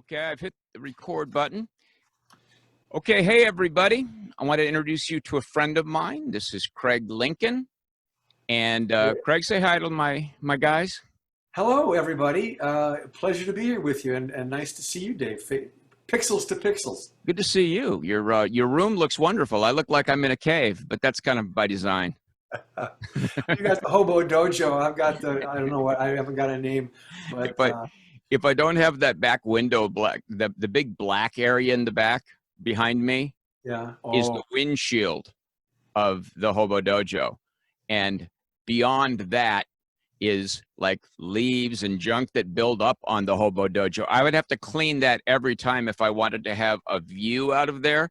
Okay, I've hit the record button. Okay, hey everybody. I want to introduce you to a friend of mine. This is Craig Lincoln. And Craig, say hi to my guys. Hello, everybody. Pleasure to be here with you, and nice to see you, Dave. Pixels to pixels. Good to see you. Your room looks wonderful. I look like I'm in a cave, but that's kind of by design. You got the Hobo Dojo. I've got I don't know what, I haven't got a name, but If I don't have that back window black, the big black area in the back behind me yeah. is the windshield of the Hobo Dojo. And beyond that is like leaves and junk that build up on the Hobo Dojo. I would have to clean that every time if I wanted to have a view out of there.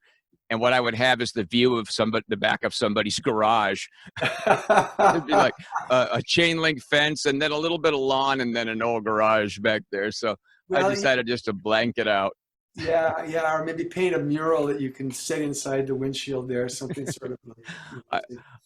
And what I would have is the view of the back of somebody's garage. It'd be like a chain link fence and then a little bit of lawn and then an old garage back there. So Well, I decided just to blank it out. yeah, or maybe paint a mural that you can set inside the windshield there, something sort of.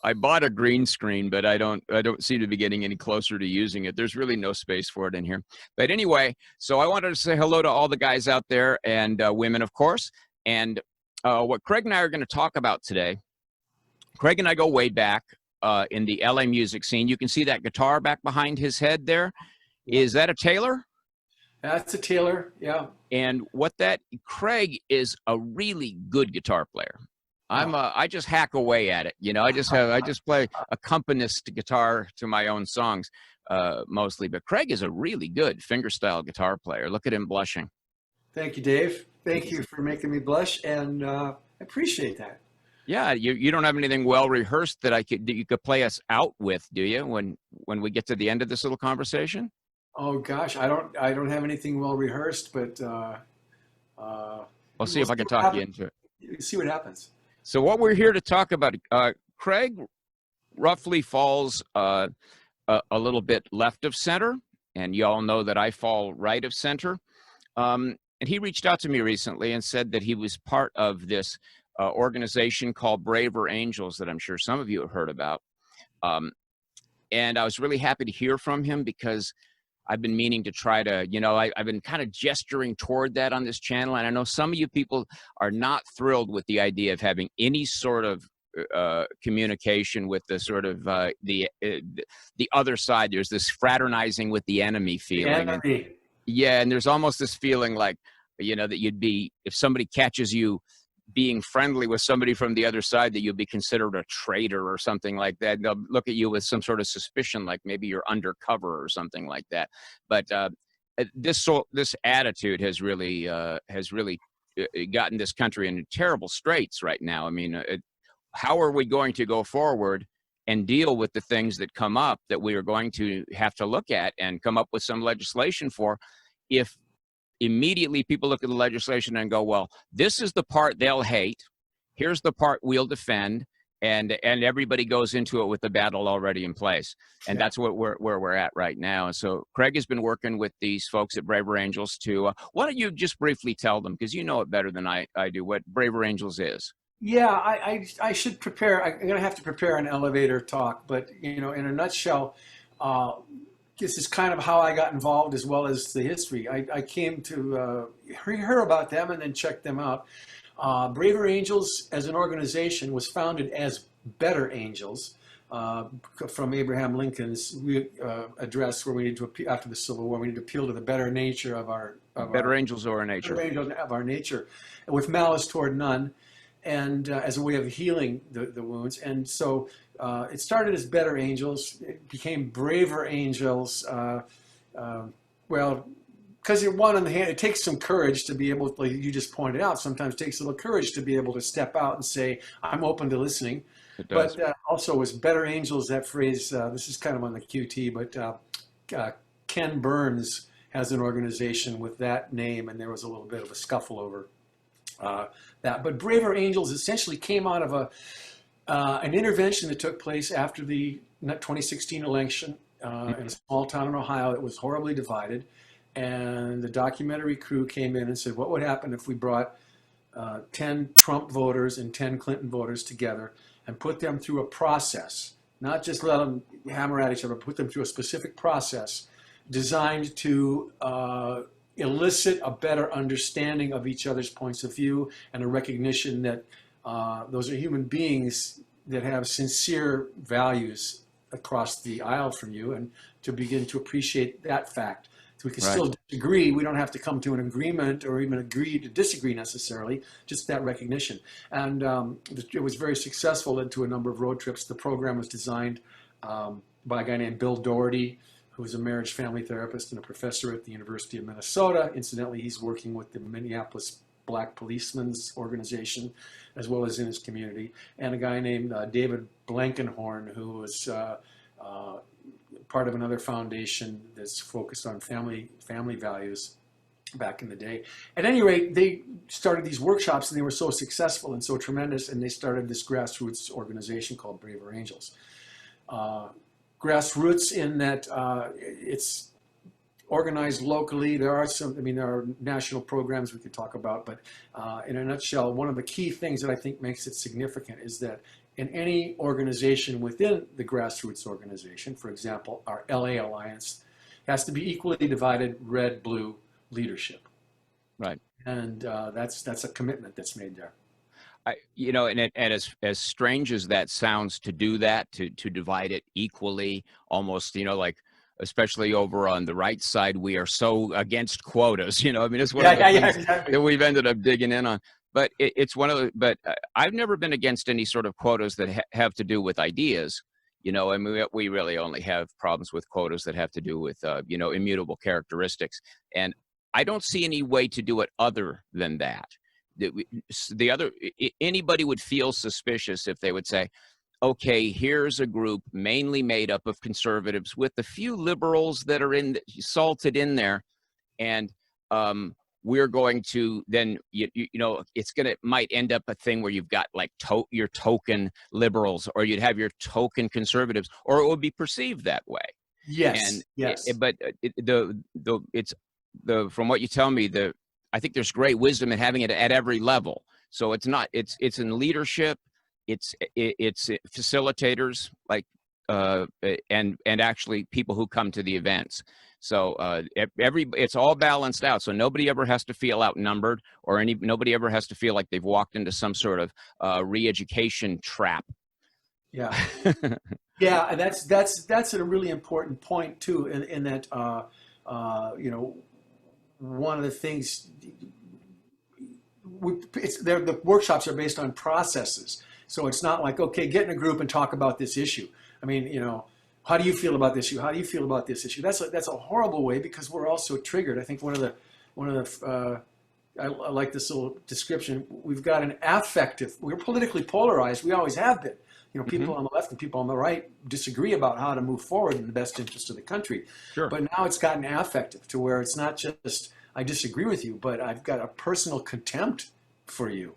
I bought a green screen, but I don't seem to be getting any closer to using it. There's really no space for it in here. But anyway, so I wanted to say hello to all the guys out there and women, of course. And what Craig and I are going to talk about today, Craig and I go way back in the LA music scene. You can see that guitar back behind his head there. Yeah. Is that a Taylor? That's a Taylor, yeah. And Craig is a really good guitar player. I just hack away at it. You know, I just play accompanist guitar to my own songs mostly. But Craig is a really good fingerstyle guitar player. Look at him blushing. Thank you, Dave. Thank you for making me blush, and I appreciate that. Yeah, you don't have anything well rehearsed that you could play us out with, do you? When we get to the end of this little conversation. Oh gosh, I don't have anything well rehearsed, but I'll see if I can talk you into it. See what happens. So what we're here to talk about, Craig roughly falls a little bit left of center, and you all know that I fall right of center. And he reached out to me recently and said that he was part of this organization called Braver Angels that I'm sure some of you have heard about. And I was really happy to hear from him because I've been meaning to try to, I've been kind of gesturing toward that on this channel. And I know some of you people are not thrilled with the idea of having any sort of communication with the sort of the other side. There's this fraternizing with the enemy feeling. The enemy. And there's almost this feeling like, that you'd be, if somebody catches you being friendly with somebody from the other side, that you'll be considered a traitor or something like that. They'll look at you with some sort of suspicion, like maybe you're undercover or something like that. But this attitude has really gotten this country into terrible straits right now. I mean, how are we going to go forward and deal with the things that come up that we are going to have to look at and come up with some legislation for if immediately people look at the legislation and go, well, this is the part they'll hate. Here's the part we'll defend. And everybody goes into it with the battle already in place. And that's where we're at right now. And so Craig has been working with these folks at Braver Angels to, why don't you just briefly tell them, because you know it better than I do, what Braver Angels is. Yeah, I should prepare. I'm going to have to prepare an elevator talk, but in a nutshell, this is kind of how I got involved as well as the history. I came to hear about them and then check them out. Braver Angels as an organization was founded as Better Angels from Abraham Lincoln's address where we need to, after the Civil War, we need to appeal to the better nature of our... Better angels of our nature. Better angels of our nature, with malice toward none, and as a way of healing the wounds. And so it started as Better Angels. It became Braver Angels. Well, because you're one on the hand, it takes some courage to be able, like you just pointed out, sometimes it takes a little courage to be able to step out and say, I'm open to listening. It does. But also was Better Angels, that phrase, this is kind of on the QT, but Ken Burns has an organization with that name, and there was a little bit of a scuffle over that. But Braver Angels essentially came out of an intervention that took place after the 2016 election in a small town in Ohio that was horribly divided. And the documentary crew came in and said, what would happen if we brought 10 Trump voters and 10 Clinton voters together and put them through a process, not just let them hammer at each other, but put them through a specific process designed to elicit a better understanding of each other's points of view and a recognition that those are human beings that have sincere values across the aisle from you, and to begin to appreciate that fact. So we can Right. still disagree. We don't have to come to an agreement or even agree to disagree necessarily, just that recognition. And it was very successful, led to a number of road trips. The program was designed by a guy named Bill Doherty, who is a marriage family therapist and a professor at the University of Minnesota. Incidentally, he's working with the Minneapolis Black Policemen's Organization, as well as in his community. And a guy named David Blankenhorn, who was part of another foundation that's focused on family values back in the day. At any rate, they started these workshops, and they were so successful and so tremendous, and they started this grassroots organization called Braver Angels. Grassroots in that it's organized locally. There are some, I mean, there are national programs we could talk about, but in a nutshell, one of the key things that I think makes it significant is that in any organization within the grassroots organization, for example, our LA Alliance, has to be equally divided red-blue leadership. Right. And that's a commitment that's made there. And as strange as that sounds, to do that, to divide it equally, almost, like, especially over on the right side, we are so against quotas. I mean, it's one of the things exactly. that we've ended up digging in on. But it's one of the. But I've never been against any sort of quotas that have to do with ideas. I mean, we really only have problems with quotas that have to do with immutable characteristics, and I don't see any way to do it other than that. Anybody would feel suspicious if they would say, okay, here's a group mainly made up of conservatives with a few liberals that are salted in there, and we're going to then might end up a thing where you've got like your token liberals, or you'd have your token conservatives, or it would be perceived that way. Yes. And yes. From what you tell me, I think there's great wisdom in having it at every level. So it's in leadership, it's facilitators, like and actually people who come to the events. So it's all balanced out. So nobody ever has to feel outnumbered, or nobody ever has to feel like they've walked into some sort of re-education trap. Yeah. Yeah, and that's a really important point too, in that one of the things the workshops are based on processes. So it's not like, okay, get in a group and talk about this issue. I mean, how do you feel about this issue? How do you feel about this issue? That's a horrible way, because we're all so triggered. I think one of the I like this little description. We've got an affective. We're politically polarized. We always have been. People on the left and people on the right disagree about how to move forward in the best interest of the country. Sure. But now it's gotten affective, to where it's not just I disagree with you, but I've got a personal contempt for you.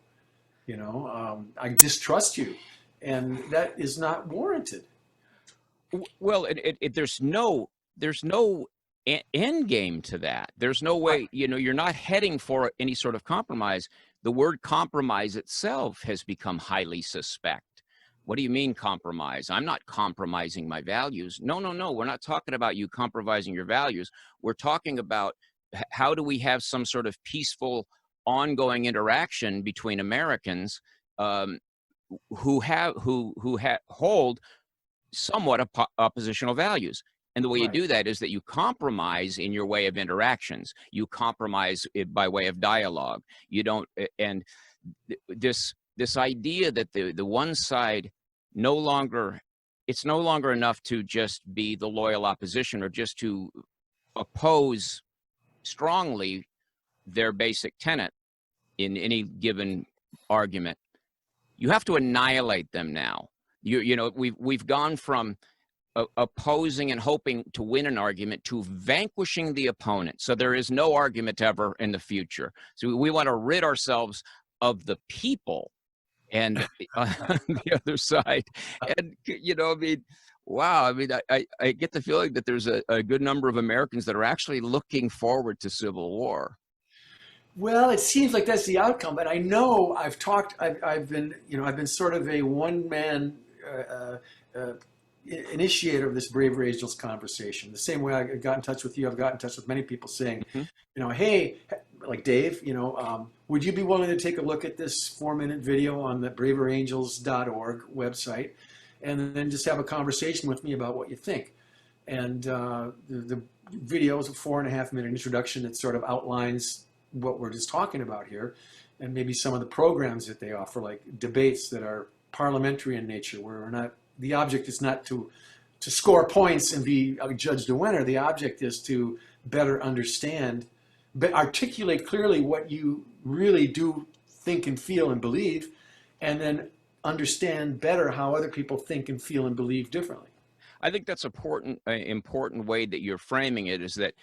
I distrust you, and that is not warranted. Well, there's no end game to that. There's no way, you're not heading for any sort of compromise. The word compromise itself has become highly suspect. What do you mean compromise? I'm not compromising my values. No. We're not talking about you compromising your values. We're talking about how do we have some sort of peaceful, ongoing interaction between Americans who hold somewhat oppositional values. And the way you do that is that you compromise in your way of interactions. You compromise it by way of dialogue. You don't, and this idea that the one side it's no longer enough to just be the loyal opposition, or just to oppose strongly their basic tenet in any given argument. You have to annihilate them now. We've gone from opposing and hoping to win an argument to vanquishing the opponent. So there is no argument ever in the future. So we want to rid ourselves of the people and on the other side. And, wow. I mean, I get the feeling that there's a good number of Americans that are actually looking forward to civil war. Well, it seems like that's the outcome, but I know I've been sort of a one-man initiator of this Braver Angels conversation. The same way I got in touch with you, I've got in touch with many people saying, Hmm. hey, like Dave, would you be willing to take a look at this 4-minute video on the braverangels.org website and then just have a conversation with me about what you think? And the video is a 4.5-minute introduction that sort of outlines what we're just talking about here, and maybe some of the programs that they offer, like debates that are parliamentary in nature, where we're not, the object is not to score points and be judged a winner. The object is to better understand, but articulate clearly what you really do think and feel and believe, and then understand better how other people think and feel and believe differently. I think that's important way that you're framing it, is that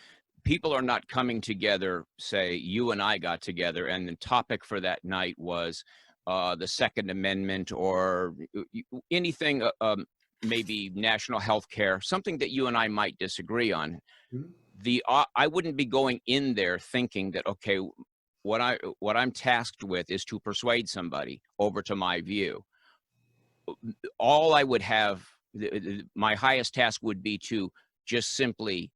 people are not coming together. Say you and I got together, and the topic for that night was the Second Amendment or anything, maybe national health care, something that you and I might disagree on. Mhm. I wouldn't be going in there thinking that, okay, what I'm tasked with is to persuade somebody over to my view. All I would have, my highest task would be to just simply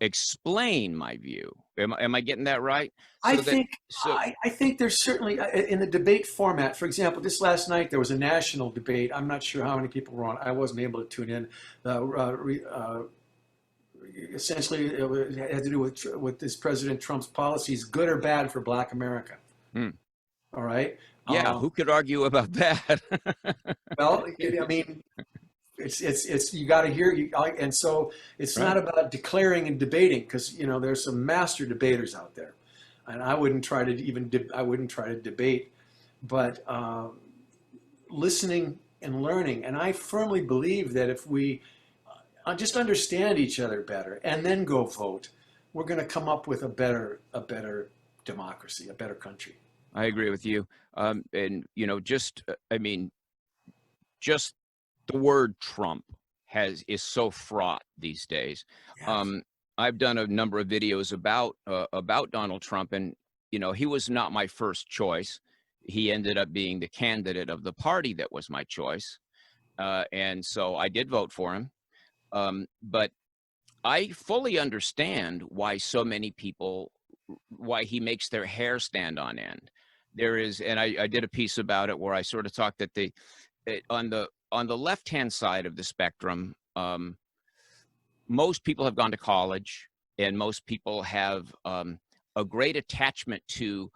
explain my view. Am I getting that right? I So that, think so I think there's certainly in the debate format. For example, just last night there was a national debate. I'm not sure how many people were on. I wasn't able to tune in. Essentially, it had to do with this President Trump's policies, good or bad for Black America. hmm, All right. yeah, Um, who could argue about that? well, I mean, it's you got to hear you, and so it's not Right. about declaring and debating, because there's some master debaters out there, and I wouldn't try to I wouldn't try to debate, but listening and learning. And I firmly believe that if we just understand each other better and then go vote, we're going to come up with a better democracy, a better country. I agree with you. And just I mean, just the word Trump is so fraught these days. Yes. Um, I've done a number of videos about Donald Trump, and he was not my first choice. He ended up being the candidate of the party that was my choice, and so I did vote for him. But I fully understand why so many people, why he makes their hair stand on end. There is, and I did a piece about it where I sort of talked that on the left-hand side of the spectrum, most people have gone to college, and most people have a great attachment to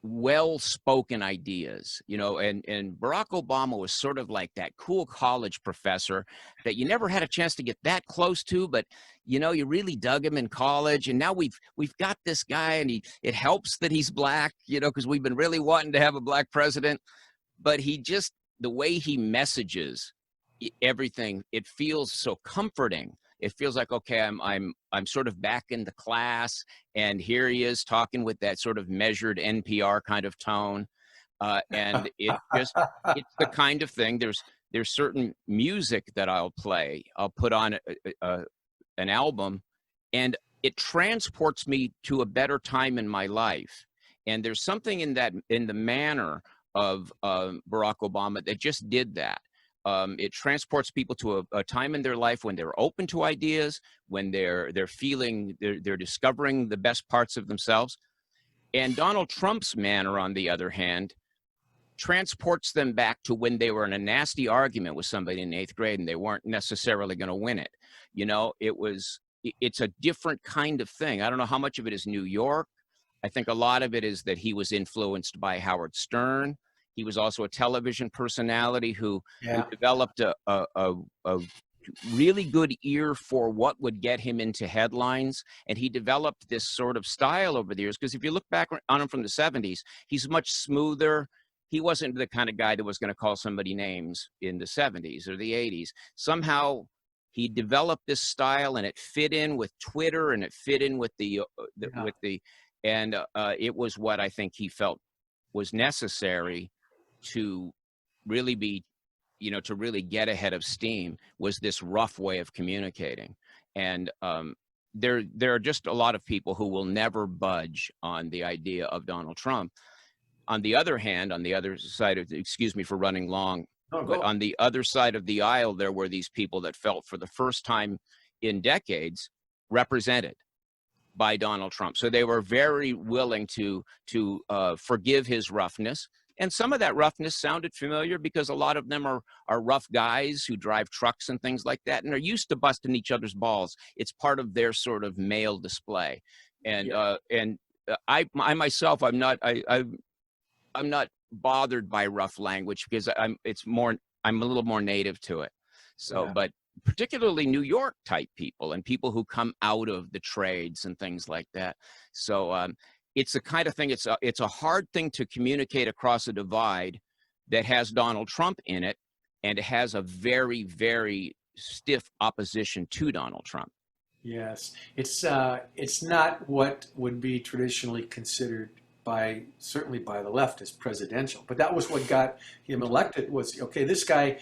well-spoken ideas, and Barack Obama was sort of like that cool college professor that you never had a chance to get that close to, but you really dug him in college. And now we've got this guy, and it helps that he's black, because we've been really wanting to have a black president. But the way he messages everything, it feels so comforting. It feels like, okay, I'm sort of back in the class, and here he is talking with that sort of measured NPR kind of tone, and it's the kind of thing. There's certain music that I'll play. I'll put on an album, and it transports me to a better time in my life. And there's something in the manner of Barack Obama that just did that. It transports people to a time in their life when they're open to ideas, when they're discovering the best parts of themselves. And Donald Trump's manner, on the other hand, transports them back to when they were in a nasty argument with somebody in 8th grade and they weren't necessarily going to win it. It's a different kind of thing. I don't know how much of it is New York. I think a lot of it is that he was influenced by Howard Stern. He was also a television personality who Yeah. developed a really good ear for what would get him into headlines. And he developed this sort of style over the years, because if you look back on him from the 70s, he's much smoother. He wasn't the kind of guy that was going to call somebody names in the 70s or the 80s. Somehow he developed this style, and it fit in with Twitter, and it fit in with it was what I think he felt was necessary to really be, to really get ahead of steam, was this rough way of communicating. And there are just a lot of people who will never budge on the idea of Donald Trump. On the other hand, on the other side of, excuse me for running long, Oh, But go. on the other side of the aisle, there were these people that felt for the first time in decades represented by Donald Trump. So they were very willing to forgive his roughness. And some of that roughness sounded familiar because a lot of them are rough guys who drive trucks and things like that, and are used to busting each other's balls. It's part of their sort of male display. And Yeah. I myself, I'm not bothered by rough language because I'm a little more native to it. So, Yeah. but particularly New York type people and people who come out of the trades and things like that. So it's the kind of thing, it's a hard thing to communicate across a divide that has Donald Trump in it, and it has a very, very stiff opposition to Donald Trump. Yes, it's not what would be traditionally considered by certainly by the left as presidential, but that was what got him elected. Was okay, this guy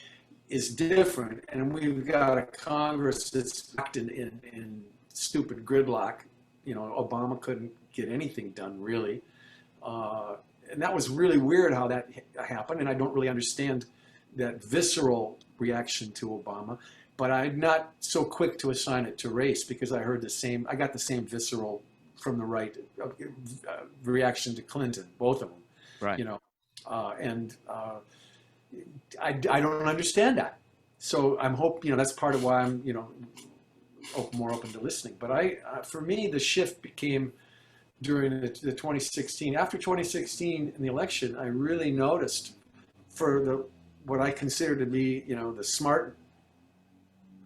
is different, and we've got a Congress that's locked in stupid gridlock. You know, Obama couldn't get anything done really, and that was really weird how that happened. And I don't really understand that visceral reaction to Obama, but I'm not so quick to assign it to race because I heard the same. I got the same visceral from the right reaction to Clinton, both of them. Right. You know, and I don't understand that. So I'm that's part of why I'm more open to listening. But for me, the shift became during the 2016. After 2016 in the election, I really noticed for the what I consider to be the smart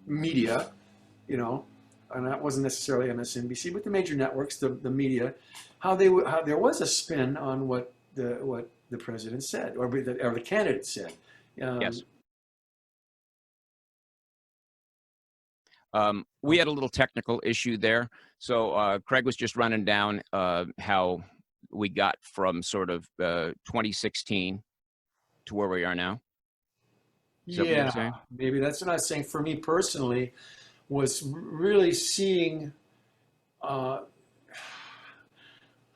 media, and that wasn't necessarily MSNBC, but the major networks, the media, how there was a spin on what the president said or the candidate said. Yes. We had a little technical issue there. So Craig was just running down how we got from sort of 2016 to where we are now. Is that what you were Yeah, saying? maybe that's what I was saying. For me personally, was really seeing. Uh,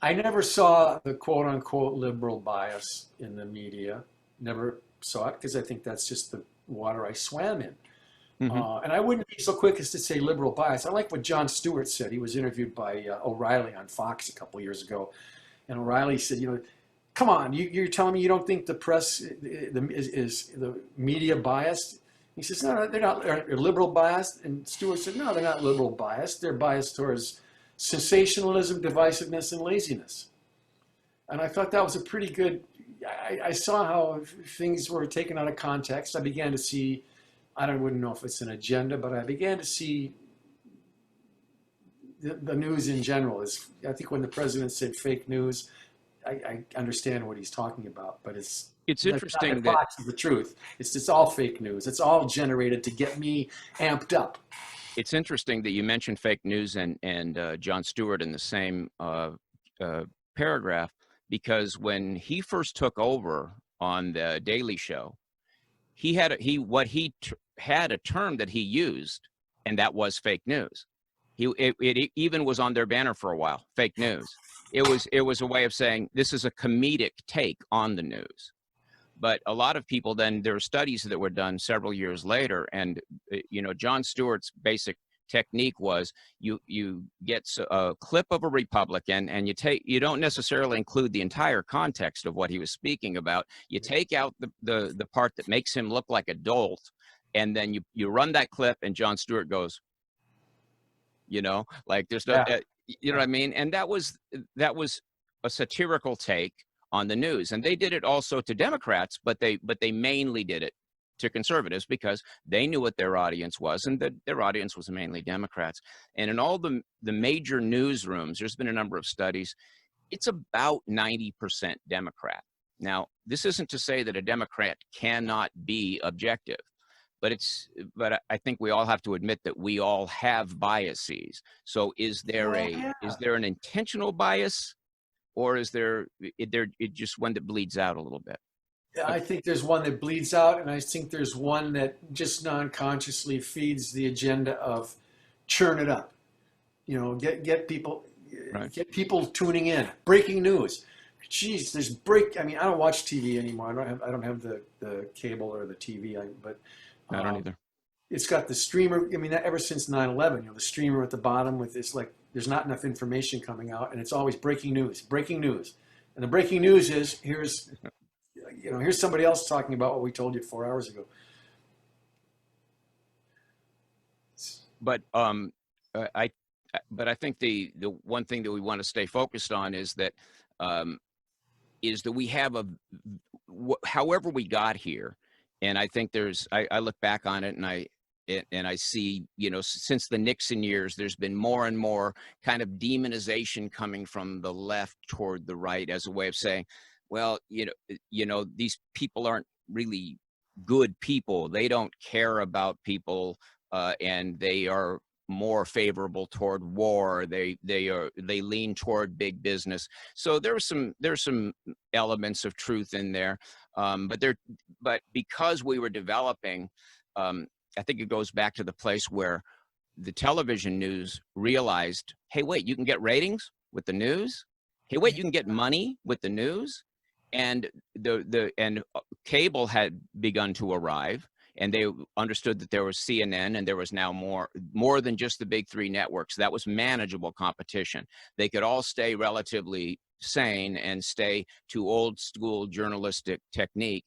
I never saw the quote unquote liberal bias in the media. Never saw it because I think that's just the water I swam in. Hmm. And I wouldn't be so quick as to say liberal bias. I like what Jon Stewart said. He was interviewed by O'Reilly on Fox a couple years ago. And O'Reilly said, come on, you're telling me you don't think the press is the media biased? He says, no, they're not. They're liberal biased. And Stewart said, no, they're not liberal biased. They're biased towards sensationalism, divisiveness, and laziness. And I thought that was a pretty good. I saw how things were taken out of context. I began to see. Wouldn't know if it's an agenda, but I began to see the news in general. I think when the president said fake news, I understand what he's talking about, but It's that's not the interesting that box of the truth. It's all fake news. It's all generated to get me amped up. you mentioned fake news and Jon Stewart in the same paragraph, because when he first took over on the Daily Show, he had a term that he used, and that was fake news. It even was on their banner for a while. Fake news. It was a way of saying this is a comedic take on the news. But a lot of people then, there are studies that were done several years later, and Jon Stewart's basic technique was you get a clip of a Republican, and you don't necessarily include the entire context of what he was speaking about. You take out the part that makes him look like a dolt, and then you run that clip, and Jon Stewart goes, like there's no, Yeah. you know what I mean? And that was a satirical take on the news, and they did it also to Democrats, but they mainly did it to conservatives because they knew what their audience was, and that their audience was mainly Democrats. And in all the major newsrooms, there's been a number of studies. It's about 90% Democrat. Now, this isn't to say that a Democrat cannot be objective, but I think we all have to admit that we all have biases. So is there Yeah. an intentional bias, or is there just one that bleeds out a little bit? I think there's one that bleeds out, and I think there's one that just non-consciously feeds the agenda of churn it up. Get people Right. get people tuning in. Breaking news. Geez, there's break. I mean, I don't watch TV anymore. I don't have the cable or the TV. But I don't uh, either. it's got the streamer. I mean, ever since 9/11, the streamer at the bottom with this, like, there's not enough information coming out, and it's always breaking news, and the breaking news is here's somebody else talking about what we told you 4 hours ago. But I but I think the one thing that we want to stay focused on um, is that we have however we got here, and I think I look back on it, and I see, since the Nixon years, there's been more and more kind of demonization coming from the left toward the right as a way of saying, well, these people aren't really good people. They don't care about people, and they are more favorable toward war. They lean toward big business. So there's some elements of truth in there, but because we were developing, I think it goes back to the place where the television news realized, hey, wait, you can get ratings with the news. Hey, wait, you can get money with the news. And cable had begun to arrive, and they understood that there was CNN, and there was now more than just the big three networks. That was manageable competition. They could all stay relatively sane and stay to old school journalistic technique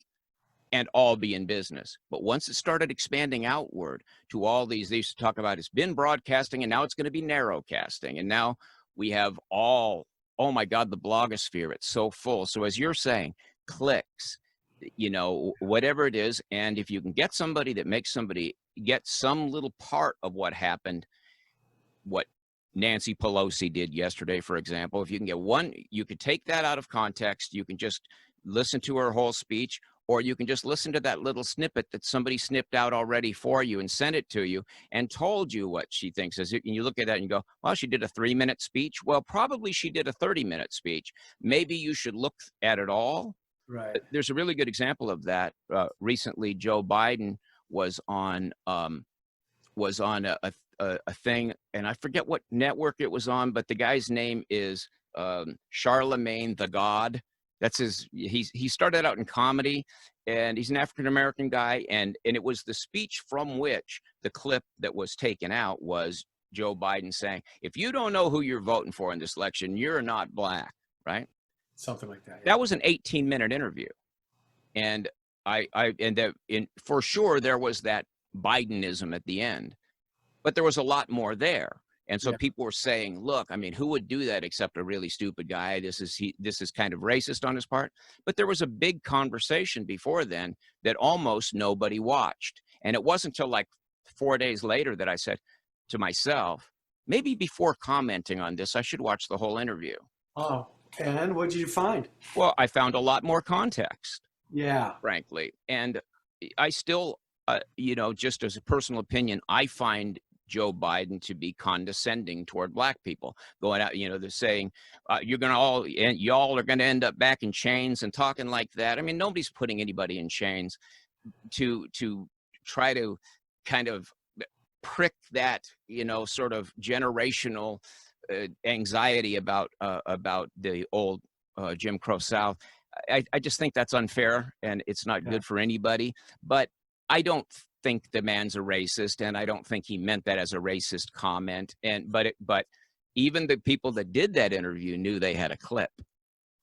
and all be in business. But once it started expanding outward to all they used to talk about, it's been broadcasting, and now it's going to be narrowcasting. And now we have oh my God, the blogosphere, it's so full. So as you're saying, clicks, whatever it is. And if you can get somebody that makes somebody get some little part of what happened, what Nancy Pelosi did yesterday, for example, if you can get one, you could take that out of context. You can just listen to her whole speech, or you can just listen to that little snippet that somebody snipped out already for you and sent it to you and told you what she thinks. And you look at that and you go, well, she did a 3-minute speech. Well, probably she did a 30-minute speech. Maybe you should look at it all. Right. There's a really good example of that. Recently, Joe Biden was on a thing, and I forget what network it was on, but the guy's name is Charlemagne the God. That's he started out in comedy, and he's an African-American guy, and it was the speech from which the clip that was taken out was Joe Biden saying, if you don't know who you're voting for in this election, you're not black, right? Something like that. Yeah. That was an 18-minute interview. And for sure there was that Bidenism at the end, but there was a lot more there. And so people were saying, look, I mean, who would do that except a really stupid guy? This is kind of racist on his part. But there was a big conversation before then that almost nobody watched. And it wasn't until like 4 days later that I said to myself, maybe before commenting on this, I should watch the whole interview. Oh, and what did you find? Well, I found a lot more context. Yeah. Frankly. And I still, just as a personal opinion, I find Joe Biden to be condescending toward black people, going out, they're saying, y'all are going to end up back in chains and talking like that. I mean, nobody's putting anybody in chains to try to kind of prick that, sort of generational anxiety about the old Jim Crow South. I just think that's unfair, and it's not good for anybody. But I don't think the man's a racist, and I don't think he meant that as a racist comment. But even the people that did that interview knew they had a clip.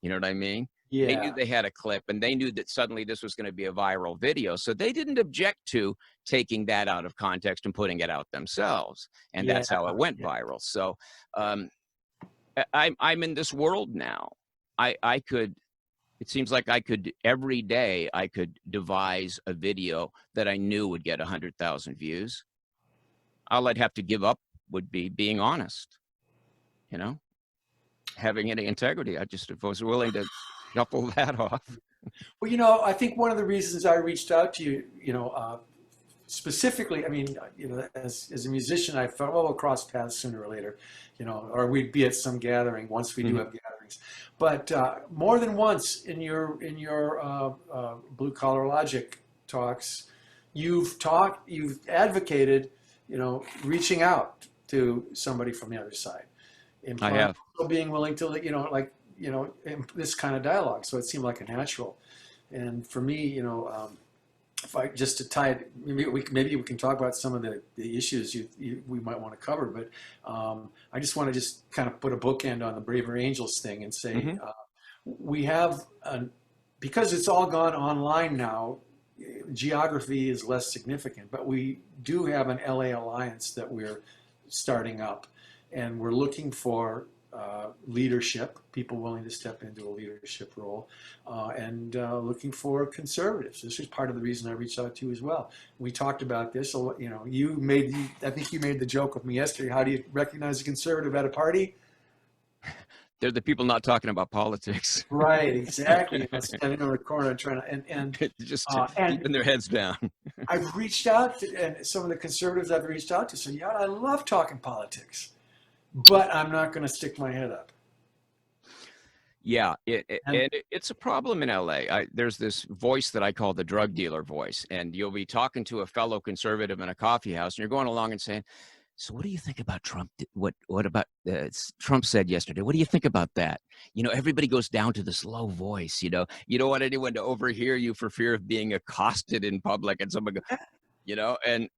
You know what I mean? Yeah. They knew they had a clip, and they knew that suddenly this was going to be a viral video. So they didn't object to taking that out of context and putting it out themselves. And that's how it went viral. So I'm in this world now. It seems like every day I could devise a video that I knew would get 100,000 views. All I'd have to give up would be being honest, having any integrity. I just was willing to shuffle that off. Well, I think one of the reasons I reached out to you, specifically, I mean, as a musician, I thought, well, we'll cross paths sooner or later, or we'd be at some gathering once we do have gatherings. But more than once in your Blue Collar Logic talks, you've advocated, reaching out to somebody from the other side. I have. Being willing to, like this kind of dialogue. So it seemed like a natural. And for me, if I just to tie it, maybe we can talk about some of the issues we might want to cover. But I just want to just kind of put a bookend on the Braver Angels thing and say we have because it's all gone online now. Geography is less significant, but we do have an LA alliance that we're starting up, and we're looking for leadership, people willing to step into a leadership role, and looking for conservatives. This is part of the reason I reached out to you as well. We talked about this. I think you made the joke with me yesterday. How do you recognize a conservative at a party? They're the people not talking about politics. Right, exactly. Standing on the corner and trying to and just and keeping their heads down. I've reached out to, and some of the conservatives I've reached out to said, "Yeah, I love talking politics, but I'm not going to stick my head up." Yeah, it's a problem in LA. There's this voice that I call the drug dealer voice, and you'll be talking to a fellow conservative in a coffee house, and you're going along and saying, "So what do you think about Trump? What about Trump said yesterday? What do you think about that?" Everybody goes down to this low voice. You don't want anyone to overhear you for fear of being accosted in public, and someone go, and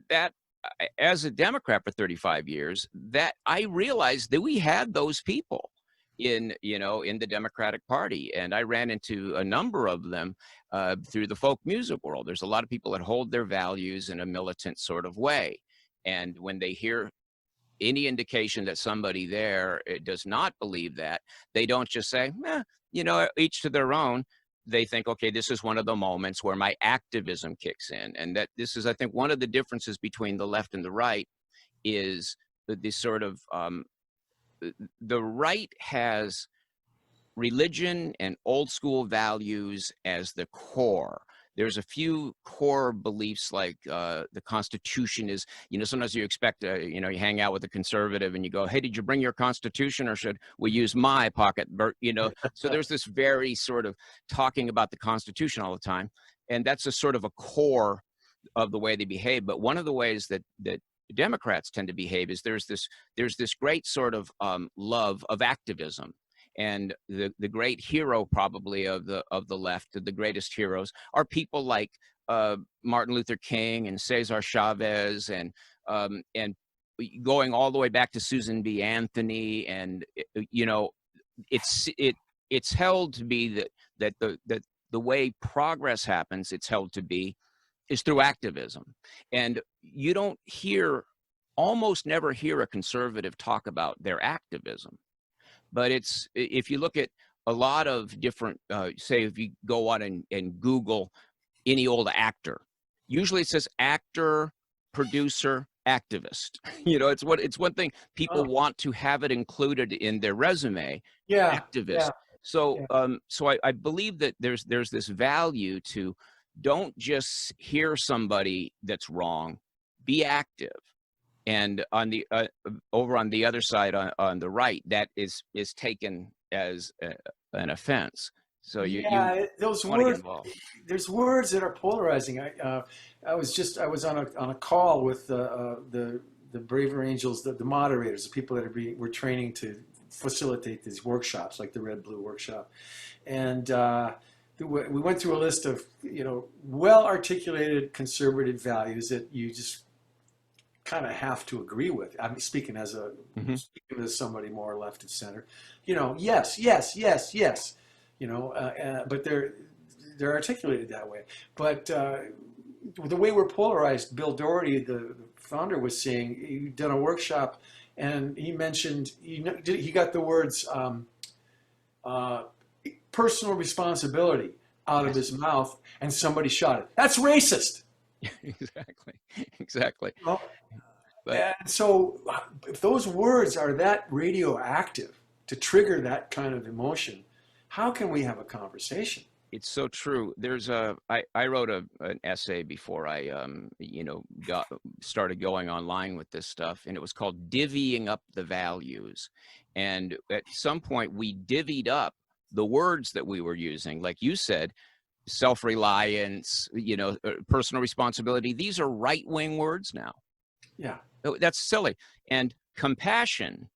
that. As a Democrat for 35 years, that I realized that we had those people in the Democratic Party, and I ran into a number of them through the folk music world. There's a lot of people that hold their values in a militant sort of way, and when they hear any indication that somebody there does not believe that, they don't just say, each to their own. They think, okay, this is one of the moments where my activism kicks in, and that this is, I think, one of the differences between the left and the right is this sort of the right has religion and old school values as the core. There's a few core beliefs like the Constitution is, sometimes you expect, you hang out with a conservative and you go, "Hey, did you bring your Constitution, or should we use my pocket?" So there's this very sort of talking about the Constitution all the time. And that's a sort of a core of the way they behave. But one of the ways that Democrats tend to behave is there's this great sort of love of activism. And the great hero probably of the left, the greatest heroes, are people like Martin Luther King and Cesar Chavez and going all the way back to Susan B. Anthony. And it's held to be that the way progress happens, it's held to be, is through activism. And you don't almost never hear a conservative talk about their activism. But if you look at a lot of different, say if you go on and Google any old actor, usually it says actor, producer, activist. It's one thing people want to have it included in their resume. Activist. Yeah. So I believe that there's this value to don't just hear somebody that's wrong, be active. And on the over on the other side, on the right, that is taken as an offense. So those words. There's words that are polarizing. I was on a call with the Braver Angels, the moderators, the people that we're training to facilitate these workshops, like the Red Blue workshop, and we went through a list of well articulated conservative values that you just kind of have to agree with. I'm speaking as somebody more left of center. Yes, but they're articulated that way. But the way we're polarized, Bill Doherty, the founder, was saying he'd done a workshop, and he mentioned he got the words personal responsibility out of his mouth, and somebody shot it. That's racist. Exactly. Well, and so if those words are that radioactive to trigger that kind of emotion, how can we have a conversation? It's so true. I wrote an essay before I started going online with this stuff, and it was called Divvying Up the Values. And at some point we divvied up the words that we were using, like you said, self-reliance, personal responsibility. These are right-wing words now. Yeah. That's silly. And compassion,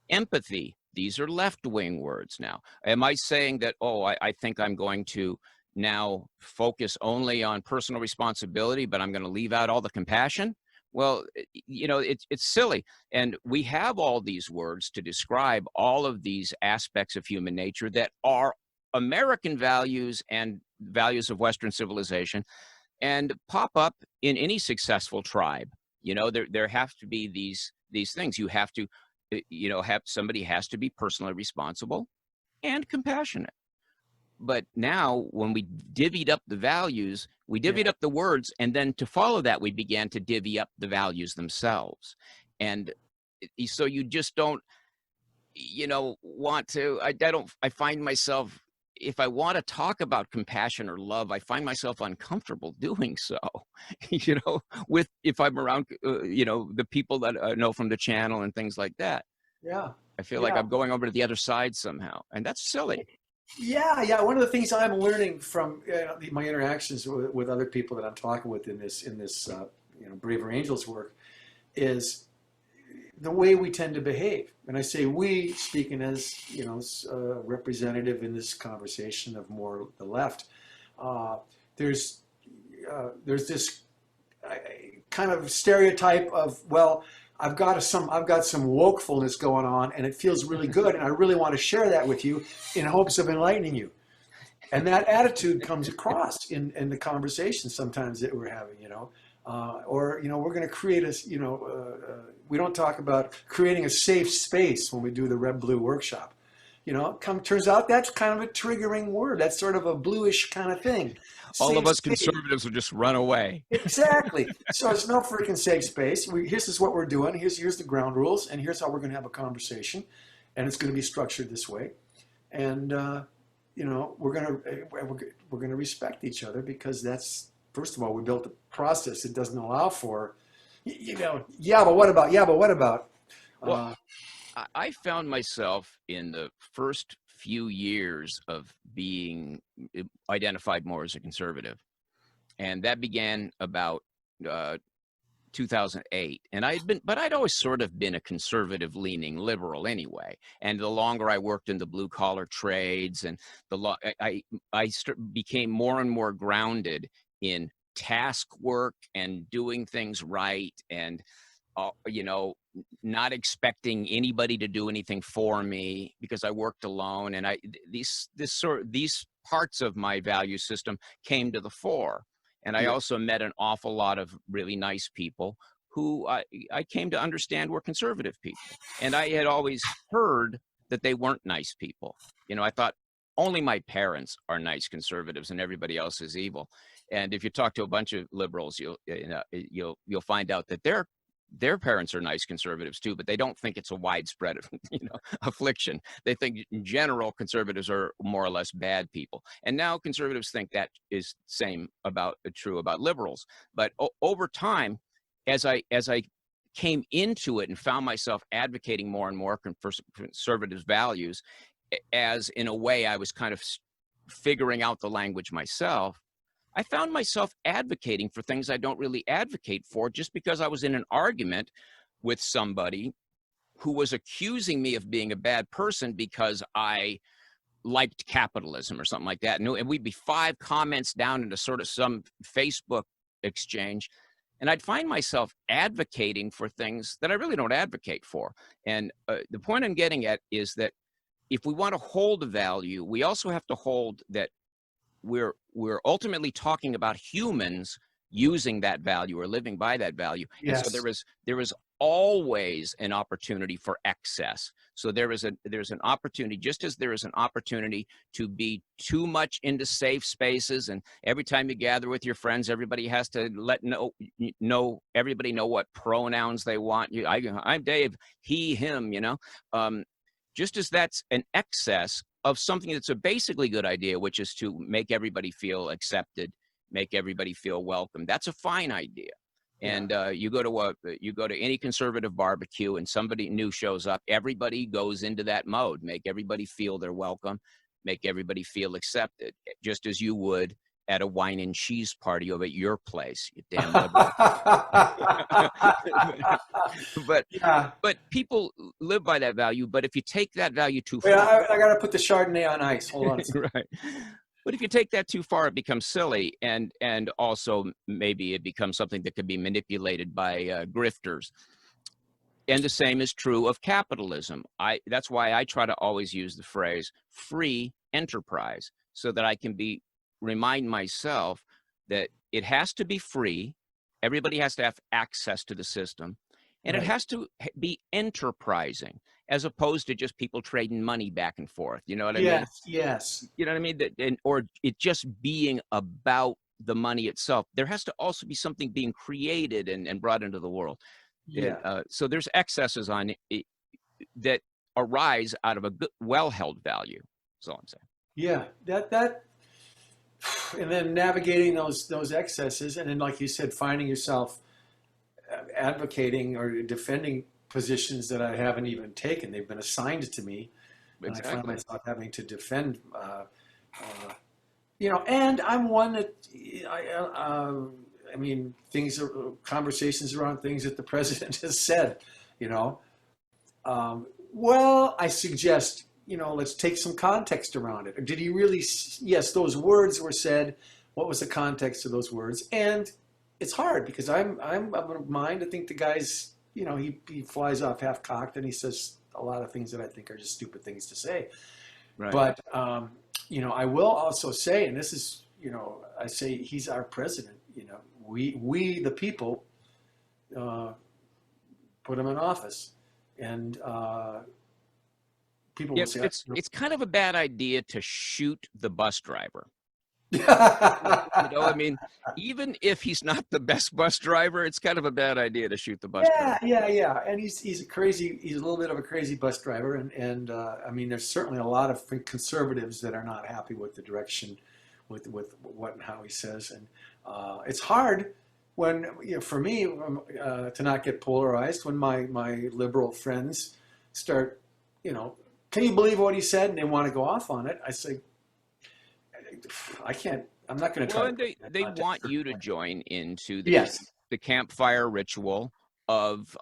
empathy, these are left-wing words now. Am I saying that, oh, I think I'm going to now focus only on personal responsibility, but I'm going to leave out all the compassion? Well, you know, it's silly. And we have all these words to describe all of these aspects of human nature that are American values and values of Western civilization, and pop up in any successful tribe. You know, there have to be these things. You have to, you know, have somebody has to be personally responsible and compassionate. But now, when we divvied up the values, we divvied Yeah. up the words, and then to follow that, we began to divvy up the values themselves. And so you just don't, you know, want to. I don't. I find myself, if I want to talk about compassion or love, I find myself uncomfortable doing so. You know, with if I'm around, you know, the people that I know from the channel and things like that. Yeah. I feel like Yeah. I'm going over to the other side somehow, and that's silly. Yeah, yeah. One of the things I'm learning from my interactions with other people that I'm talking with in this Braver Angels work is the way we tend to behave. And I say we, speaking as representative in this conversation of more the left. Uh, there's there's this kind of stereotype of, well, I've got some wokefulness going on, and it feels really good, and I really want to share that with you in hopes of enlightening you. And that attitude comes across in the conversation sometimes that we're having, or we're going to create we don't talk about creating a safe space when we do the red blue workshop. Turns out that's kind of a triggering word. That's sort of a bluish kind of thing. All of Safe us space. conservatives will just run away. Exactly. So it's no freaking safe space. This is what we're doing. Here's the ground rules, and here's how we're going to have a conversation, and it's going to be structured this way. And we're gonna respect each other, because that's, first of all, we built a process that doesn't allow for, yeah, but what about? Yeah, but what about? Well, Uh, I found myself in the first few years of being identified more as a conservative, and that began about uh, 2008. And I'd always sort of been a conservative leaning liberal anyway. And the longer I worked in the blue collar trades, and became more and more grounded in task work and doing things right, and you know, not expecting anybody to do anything for me because I worked alone. And these parts of my value system came to the fore. And I yeah, also met an awful lot of really nice people who I came to understand were conservative people. And I had always heard that they weren't nice people. You know, I thought only my parents are nice conservatives and everybody else is evil. And if you talk to a bunch of liberals, you'll find out that their parents are nice conservatives too, but they don't think it's a widespread affliction. They think in general conservatives are more or less bad people. And now conservatives think that is true about liberals. But over time, as I came into it and found myself advocating more and more for conservative values, as in a way I was kind of figuring out the language myself, I found myself advocating for things I don't really advocate for, just because I was in an argument with somebody who was accusing me of being a bad person because I liked capitalism or something like that. And we'd be 5 comments down into sort of some Facebook exchange. And I'd find myself advocating for things that I really don't advocate for. And the point I'm getting at is that if we want to hold a value, we also have to hold that we're ultimately talking about humans using that value or living by that value. And so yes, there is always an opportunity for excess. So there's an opportunity, just as there is an opportunity to be too much into safe spaces, and every time you gather with your friends, everybody has to everybody know what pronouns they want. I'm Dave, he, him, just as that's an excess of something that's a basically good idea, which is to make everybody feel accepted, make everybody feel welcome. That's a fine idea. yeah, And you go to any conservative barbecue and somebody new shows up, everybody goes into that mode, make everybody feel they're welcome, make everybody feel accepted, just as you would at a wine and cheese party over at your place, you damn liberal. but Yeah. but people live by that value. But if you take that value too Wait, far, I got to put the Chardonnay on ice. Hold on a second. right? But if you take that too far, it becomes silly, and also maybe it becomes something that could be manipulated by grifters. And the same is true of capitalism. That's why I try to always use the phrase free enterprise, so that I can remind myself that it has to be free. Everybody has to have access to the system, and it Right. has to be enterprising, as opposed to just people trading money back and forth. You know what I mean? Yes, yes. You know what I mean? Or it just being about the money itself. There has to also be something being created and brought into the world. Yeah. So there's excesses on it that arise out of a good, well-held value. That's all I'm saying. Yeah. That and then navigating those excesses, and then, like you said, finding yourself advocating or defending positions that I haven't even taken. They've been assigned to me, and I find Exactly. myself having to defend. And I'm one that I mean, conversations around things that the president has said. You know, well, I suggest, let's take some context around it. Did he really? Yes, those words were said. What was the context of those words? And it's hard because I'm of a mind. I think the guy's, he flies off half cocked and he says a lot of things that I think are just stupid things to say. Right. But I will also say, and this is, I say he's our president. We the people put him in office, and people will say, It's kind of a bad idea to shoot the bus driver. I mean, even if he's not the best bus driver, it's kind of a bad idea to shoot the bus driver. Yeah. And he's a little bit of a crazy bus driver. And I mean, there's certainly a lot of conservatives that are not happy with the direction, with what and how he says. And it's hard when, for me, to not get polarized when my liberal friends start, can you believe what he said? And they want to go off on it. I say, I can't. I'm not going to try. Well, and they want you to join into Yes. the campfire ritual of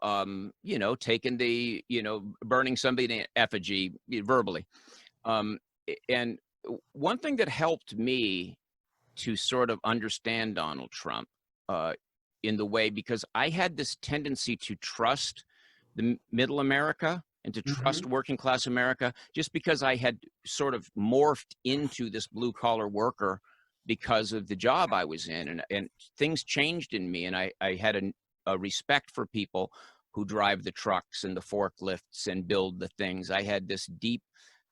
taking the burning somebody in effigy verbally. And one thing that helped me to sort of understand Donald Trump in the way, because I had this tendency to trust the middle America and to trust working class America, just because I had sort of morphed into this blue collar worker because of the job I was in, and things changed in me, and I had a respect for people who drive the trucks and the forklifts and build the things. I had this deep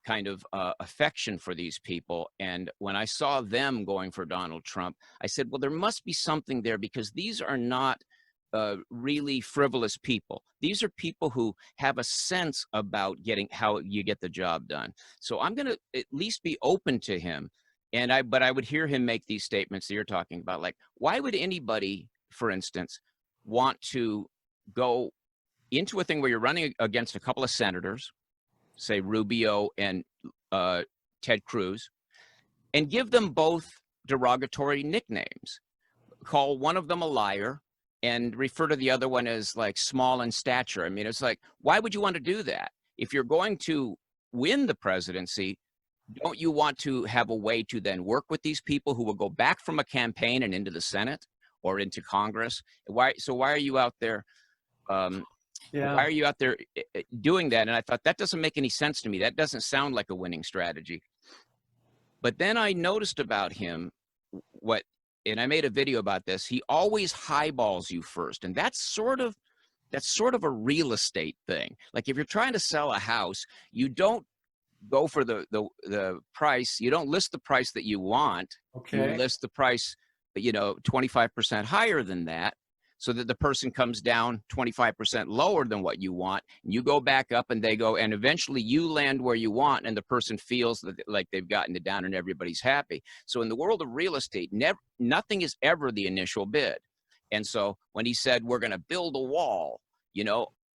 kind of affection for these people, and when I saw them going for Donald Trump, I said, well, there must be something there, because these are not really frivolous people. These are people who have a sense about how you get the job done. So I'm going to at least be open to him. But I would hear him make these statements that you're talking about, like, why would anybody, for instance, want to go into a thing where you're running against a couple of senators, say Rubio and Ted Cruz, and give them both derogatory nicknames, call one of them a liar, and refer to the other one as like small in stature? I mean, it's like, why would you want to do that? If you're going to win the presidency, don't you want to have a way to then work with these people who will go back from a campaign and into the Senate or into Congress? Why are you out there? Why are you out there doing that? And I thought, that doesn't make any sense to me. That doesn't sound like a winning strategy. But then I noticed about him and I made a video about this. He always highballs you first, and that's sort of a real estate thing. Like, if you're trying to sell a house, you don't go for the price. You don't list the price that you want. Okay. You list the price, 25% higher than that, so that the person comes down 25% lower than what you want. And you go back up, and they go, and eventually you land where you want, and the person feels that like they've gotten it down, and everybody's happy. So in the world of real estate, nothing is ever the initial bid. And so when he said, we're going to build a wall,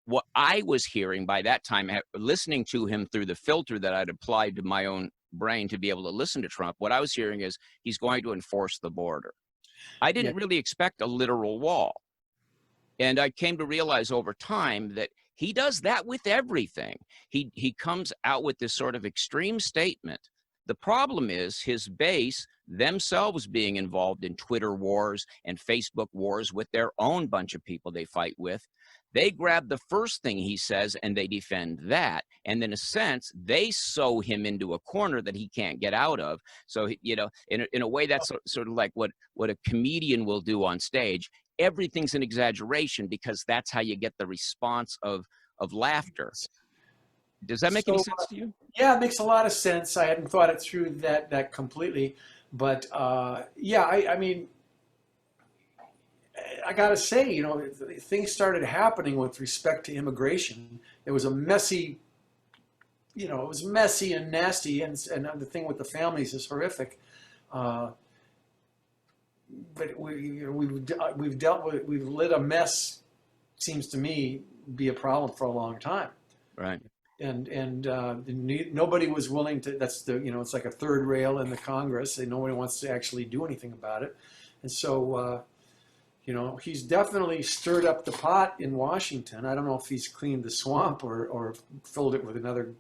what I was hearing by that time, listening to him through the filter that I'd applied to my own brain to be able to listen to Trump. What I was hearing is he's going to enforce the border. I Yeah. didn't really expect a literal wall. And I came to realize over time that he does that with everything. He comes out with this sort of extreme statement. The problem is his base themselves being involved in Twitter wars and Facebook wars with their own bunch of people they fight with. They grab the first thing he says and they defend that. And in a sense, they sew him into a corner that he can't get out of. So, you know, in a way, that's sort of like what a comedian will do on stage. Everything's an exaggeration because that's how you get the response of laughter. Does that make any So sense to you? yeah, it makes a lot of sense. I hadn't thought it through that completely, but yeah, I mean, I gotta say, you know, things started happening with respect to immigration. It was a messy, you know, it was messy and nasty, and the thing with the families is horrific. Uh, but we've dealt with, we've let a mess, seems to me, be a problem for a long time. Right. And nobody was willing to. That's the, you know, it's like a third rail in the Congress, and nobody wants to actually do anything about it. And so you know, he's definitely stirred up the pot in Washington. I don't know if he's cleaned the swamp or filled it with another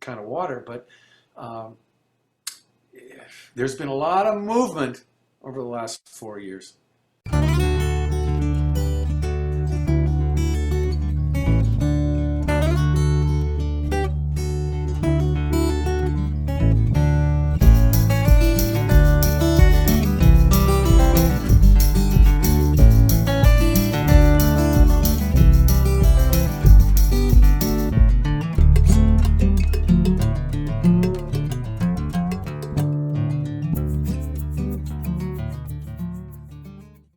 kind of water, but um, there's been a lot of movement over the last 4 years.